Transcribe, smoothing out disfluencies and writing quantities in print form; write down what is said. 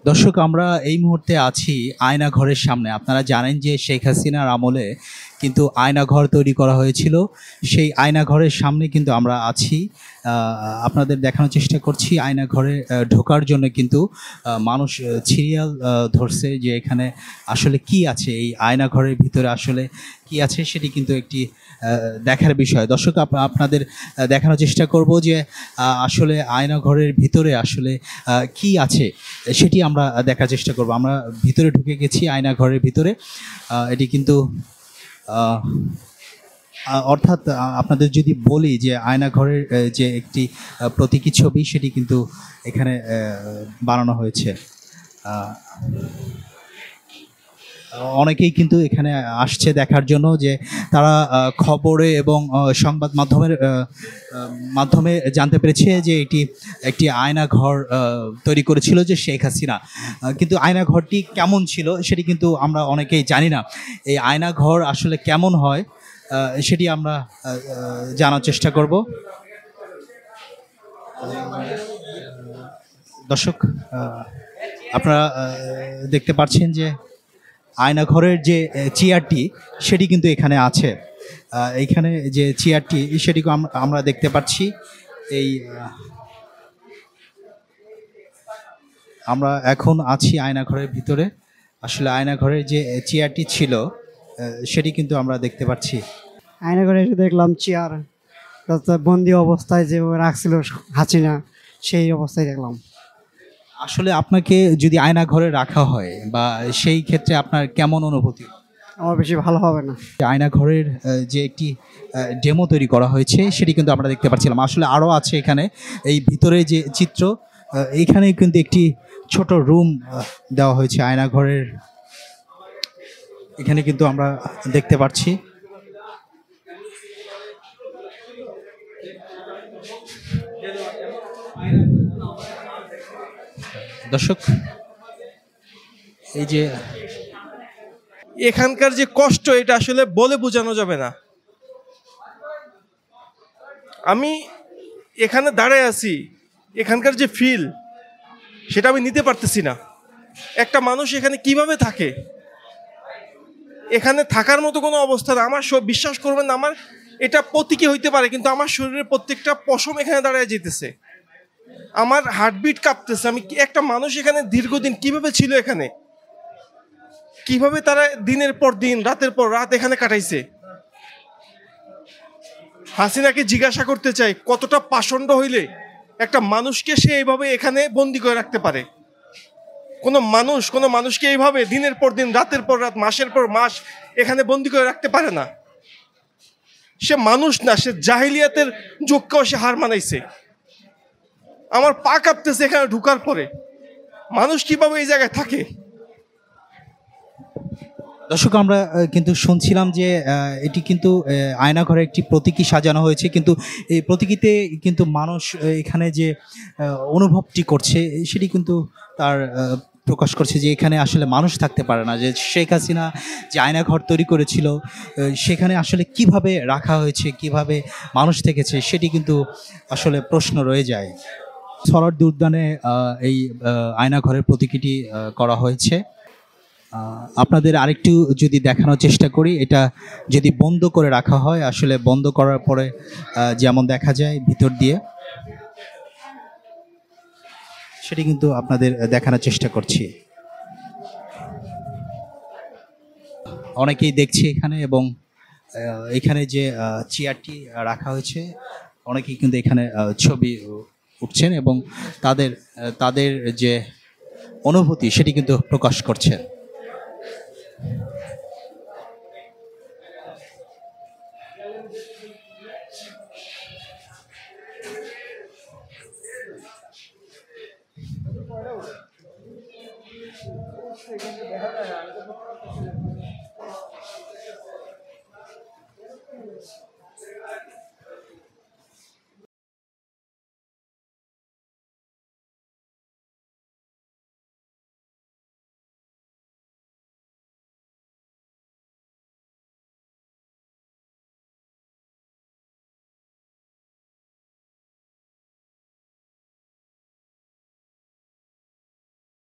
দর্শক, আমরা এই মুহূর্তে আছি আয়নাঘরের সামনে। আপনারা জানেন যে শেখ হাসিনার আমলে কিন্তু আয়নাঘর তৈরি করা হয়েছিল। সেই আয়নাঘরের সামনে কিন্তু আমরা আছি। আপনাদের দেখানোর চেষ্টা করছি আয়নাঘরে ঢোকার জন্য কিন্তু মানুষ সিরিয়াল ধরছে যে এখানে আসলে কি আছে, এই আয়নাঘরের ভিতরে আসলে কি আছে সেটি কিন্তু একটি দেখার বিষয়। দর্শক, আপনাদের দেখানোর চেষ্টা করব যে আসলে আয়নাঘরের ভিতরে আসলে কি আছে সেটি আমরা দেখার চেষ্টা করব। আমরা ভিতরে ঢুকে গেছি আয়নাঘরের ভিতরে। এটি কিন্তু অর্থাৎ আপনাদের যদি বলি যে আয়নাঘরের যে একটি প্রতীকী ছবি সেটি কিন্তু এখানে বানানো হয়েছে। অনেকেই কিন্তু এখানে আসছে দেখার জন্য যে তারা খবরে এবং সংবাদ মাধ্যমে জানতে পেরেছে যে একটি আয়নাঘর তৈরি করেছিল যে শেখ হাসিনা। কিন্তু আয়নাঘরটি কেমন ছিল সেটি কিন্তু আমরা অনেকেই জানি না। এই আয়নাঘর আসলে কেমন হয় সেটি আমরা জানার চেষ্টা করব। দর্শক, আপনারা দেখতে পাচ্ছেন যে আয়নাঘরের যে চেয়ারটি সেটি কিন্তু এখানে আছে। এইখানে যে চেয়ারটি সেটিকে আমরা দেখতে পাচ্ছি। এই আমরা এখন আছি আয়নাঘরের ভিতরে। আসলে আয়নাঘরের যে চেয়ারটি ছিল সেটি কিন্তু আমরা দেখতে পাচ্ছি। আয়নাঘরে এসে দেখলাম চেয়ার, বন্দি অবস্থায় যে রাখছিল হাসিনা, সেই অবস্থায় দেখলাম। আসলে আপনাকে যদি আয়নাঘরে রাখা হয় বা সেই ক্ষেত্রে আপনার কেমন অনুভূতি? আমার বেশি ভালো হবে না। আয়নাঘরের যে একটি ডেমো তৈরি করা হয়েছে সেটি কিন্তু আমরা দেখতে পাচ্ছিলাম। আসলে আরও আছে এখানে, এই ভিতরে যে চিত্র, এইখানে কিন্তু একটি ছোট রুম দেওয়া হয়েছে আয়নাঘরের। এখানে কিন্তু আমরা দেখতে পাচ্ছি। দর্শক, এই যে এখানকার যে কষ্ট, এটা আসলে বলে বোঝানো যাবে না। আমি এখানে দাঁড়ায় আছি, এখানকার যে ফিল সেটা আমি নিতে পারতেছি না। একটা মানুষ এখানে কিভাবে থাকে, এখানে থাকার মতো কোনো অবস্থা না। আমার বিশ্বাস করবেন না, আমার এটা প্রতীকী হইতে পারে কিন্তু আমার শরীরের প্রত্যেকটা পশম এখানে দাঁড়ায় যেতেছে, আমার হার্টবিট কাঁপতেছে। আমি একটা মানুষ এখানে দীর্ঘদিন কিভাবে ছিল, এখানে কিভাবে তারা দিনের পর দিন রাতের পর রাত এখানে কাটাইছে। হাসিনাকে জিজ্ঞাসা করতে চাই, কতটা পাষণ্ড হইলে একটা মানুষকে সে এইভাবে এখানে বন্দি করে রাখতে পারে। কোনো মানুষকে এইভাবে দিনের পর দিন রাতের পর রাত মাসের পর মাস এখানে বন্দি করে রাখতে পারে না। সে মানুষ না, সে জাহিলিয়াতের যুগকেও সে হার মানাইছে। আমার পা কাঁপতেছে এখানে ঢুকার পরে। মানুষ কিভাবে এই জায়গায় থাকে? দর্শক, আমরা কিন্তু শুনছিলাম যে এটি কিন্তু আয়নাঘরে একটি প্রতীকী সাজানো হয়েছে, কিন্তু এই প্রতীকীতে কিন্তু মানুষ এখানে যে অনুভবটি করছে সেটি কিন্তু তার প্রকাশ করছে যে এখানে আসলে মানুষ থাকতে পারে না। যে শেখ হাসিনা যে আয়নাঘর তৈরি করেছিল সেখানে আসলে কিভাবে রাখা হয়েছে, কিভাবে মানুষ থেকেছে সেটি কিন্তু আসলে প্রশ্ন রয়ে যায়। সরোয়ার্দী উদ্যানে এই আয়নাঘরের প্রতীকীটি করা হয়েছে। আপনাদের আরেকটু যদি দেখানোর চেষ্টা করি, এটা যদি বন্ধ করে রাখা হয়, আসলে বন্ধ করার পরে যেমন দেখা যায় ভিতর দিয়ে, সেটি কিন্তু আপনাদের দেখানোর চেষ্টা করছি। অনেকেই দেখছে এখানে, এবং এখানে যে চেয়ারটি রাখা হয়েছে অনেকেই কিন্তু এখানে ছবি উঠছেন এবং তাদের তাদের যে অনুভূতি সেটি কিন্তু প্রকাশ করছেন।